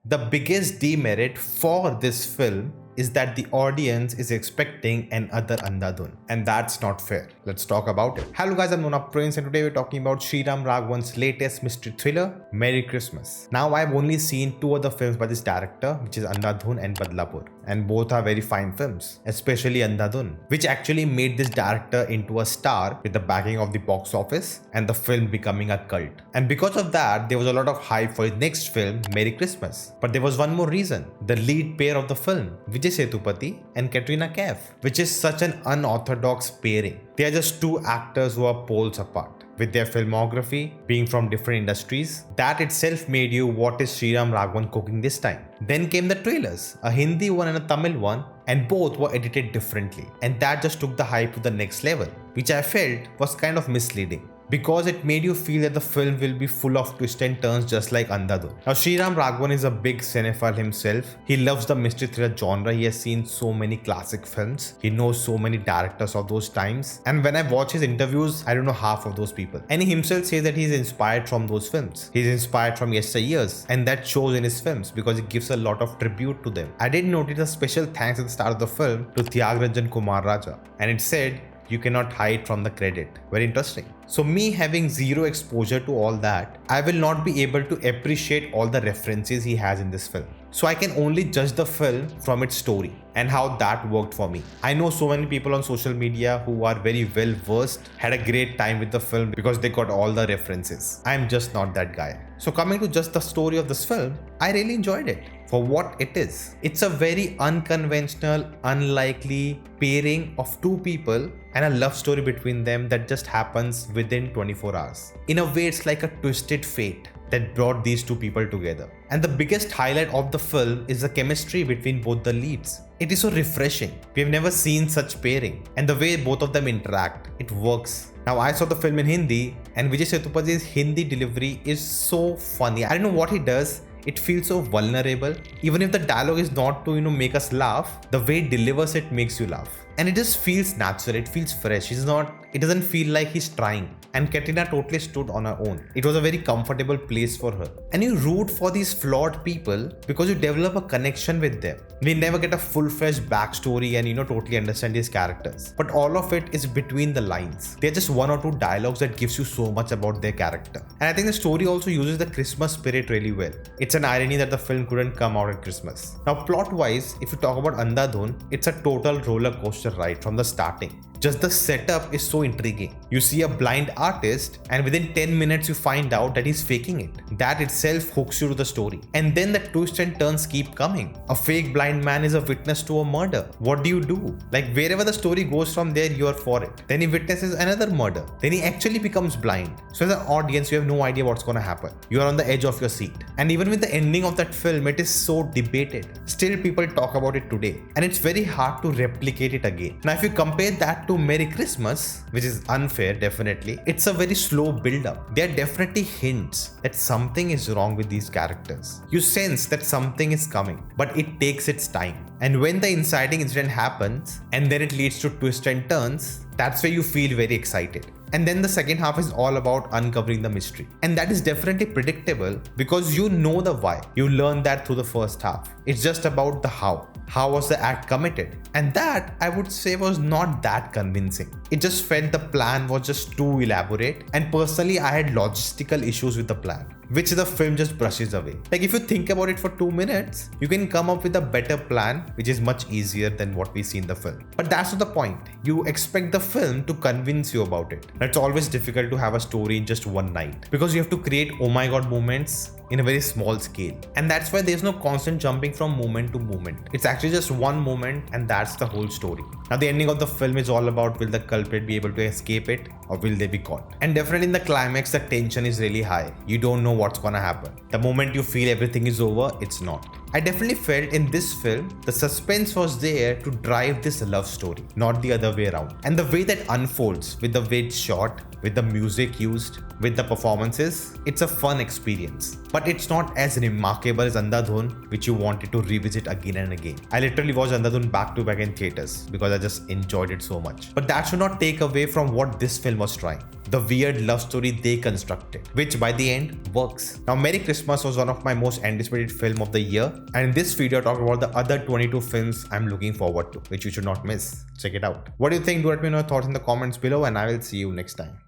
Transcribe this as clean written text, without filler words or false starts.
The biggest demerit for this film is that the audience is expecting another Andhadhun, and that's not fair. Let's talk about it. Hello guys, I'm Nona Prince, and today we're talking about Sriram Raghavan's latest mystery thriller, Merry Christmas. Now, I've only seen two other films by this director, which is Andhadhun and Badlapur, and both are very fine films, especially Andhadhun, which actually made this director into a star with the backing of the box office and the film becoming a cult. And because of that, there was a lot of hype for his next film, Merry Christmas. But there was one more reason: the lead pair of the film, Vijay Sethupathi and Katrina Kaif, which is such an unorthodox pairing. They are just two actors who are poles apart, with their filmography being from different industries. That itself made you, what is Sriram Raghavan cooking this time? Then came the trailers, a Hindi one and a Tamil one, and both were edited differently. And that just took the hype to the next level, which I felt was kind of misleading, because it made you feel that the film will be full of twists and turns just like Andhadhun. Now, Sriram Raghavan is a big cinephile himself. He loves the mystery thriller genre. He has seen so many classic films. He knows so many directors of those times. And when I watch his interviews, I don't know half of those people. And he himself says that he's inspired from those films. He's inspired from yesteryears. And that shows in his films because it gives a lot of tribute to them. I did notice a special thanks at the start of the film to Tyagarajan Kumar Raja. And it said, "You cannot hide from the credit." Very interesting. So me having zero exposure to all that, I will not be able to appreciate all the references he has in this film. So I can only judge the film from its story and how that worked for me. I know so many people on social media who are very well versed, had a great time with the film because they got all the references. I'm just not that guy. So coming to just the story of this film, I really enjoyed it for what it is. It's a very unconventional, unlikely pairing of two people and a love story between them that just happens within 24 hours. In a way, it's like a twisted fate that brought these two people together. And the biggest highlight of the film is the chemistry between both the leads. It is so refreshing. We have never seen such pairing, and the way both of them interact, it works. Now, I saw the film in Hindi, and Vijay Sethupathi's Hindi delivery is so funny. I don't know what he does. It feels so vulnerable. Even if the dialogue is not to, make us laugh, the way he delivers it makes you laugh. And it just feels natural, it feels fresh. It doesn't feel like he's trying. And Katrina totally stood on her own. It was a very comfortable place for her. And you root for these flawed people because you develop a connection with them. We never get a full-fledged backstory and totally understand these characters. But all of it is between the lines. They're just one or two dialogues that gives you so much about their character. And I think the story also uses the Christmas spirit really well. It's an irony that the film couldn't come out at Christmas. Now, plot-wise, if you talk about Andhadhun, it's a total roller coaster ride from the starting. Just the setup is so intriguing. You see a blind artist, and within 10 minutes you find out that he's faking it. That itself hooks you to the story. And then the twists and turns keep coming. A fake blind man is a witness to a murder. What do you do? Like, wherever the story goes from there, you are for it. Then he witnesses another murder. Then he actually becomes blind. So as an audience, you have no idea what's gonna happen. You are on the edge of your seat. And even with the ending of that film, it is so debated. Still, people talk about it today. And it's very hard to replicate it again. Now, if you compare that to Merry Christmas, which is unfair, definitely, it's a very slow build-up. There are definitely hints that something is wrong with these characters. You sense that something is coming, but it takes its time. And when the inciting incident happens, and then it leads to twists and turns, that's where you feel very excited. And then the second half is all about uncovering the mystery. And that is definitely predictable because you know the why. You learn that through the first half. It's just about the how. How was the act committed? And that, I would say, was not that convincing. It just felt the plan was just too elaborate. And personally, I had logistical issues with the plan, which the film just brushes away. Like, if you think about it for 2 minutes, you can come up with a better plan, which is much easier than what we see in the film. But that's not the point. You expect the film to convince you about it. It's always difficult to have a story in just one night because you have to create oh my god moments in a very small scale. And that's why there's no constant jumping from moment to moment. It's actually just one moment, and that's the whole story. Now, the ending of the film is all about, will the culprit be able to escape it, or will they be caught? And definitely in the climax, the tension is really high. You don't know what's gonna happen. The moment you feel everything is over, it's not. I definitely felt in this film, the suspense was there to drive this love story, not the other way around. And the way that unfolds, with the way it's shot, with the music used, with the performances, it's a fun experience. But it's not as remarkable as Andhadhun, which you wanted to revisit again and again. I literally watched Andhadhun back to back in theaters because I just enjoyed it so much. But that should not take away from what this film was trying. the weird love story they constructed, which by the end works. Now, Merry Christmas was one of my most anticipated film of the year, and in this video I talk about the other 22 films I'm looking forward to, which you should not miss. Check it out. What do you think? Do let me know your thoughts in the comments below, and I will see you next time.